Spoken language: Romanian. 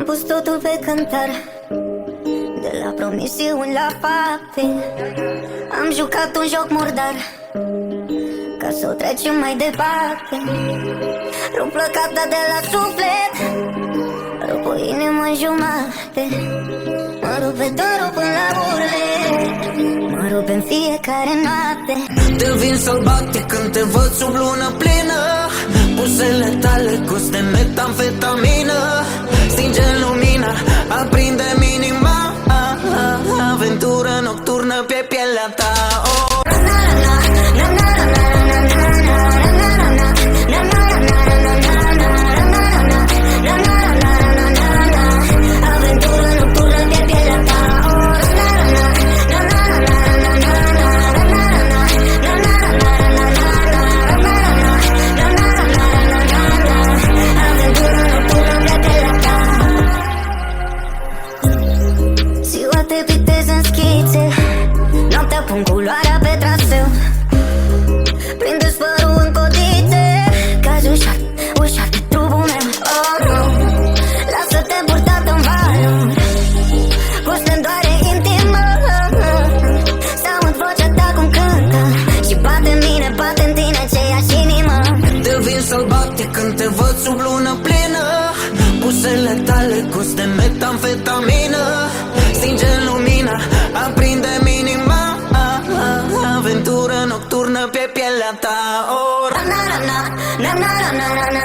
Am pus totul pe cântar, de la promisiuni la fapte. Am jucat un joc murdar, ca să o trecem mai departe. Rup plăcata de la suflet, rup o inimă în jumate. Mă rupe dorul până la urle, mă rupe în fiecare noapte. Te vin sălbatic când te văd sub lună plină. Pusele tale gust de metamfetamină. Stinge lumina, aprinde minima. Aventură nocturnă pe pielea ta. Pun culoarea pe traseu, prinde sfărul în codițe, cazi ușor, ușor pe trupul meu. Oh, no. Lasă-te purtat în valuri, cu stândoare intimă. S-aud vocea ta cum cântă și bate în mine, bate în tine aceeași inimă. Te vin sălbatic când te văd sub lună plină. Pusele tale gust de metamfetamină. Stinge lumina, aprinde minima. Aventură nocturnă pe pielea ta. Na na na na na na na na na.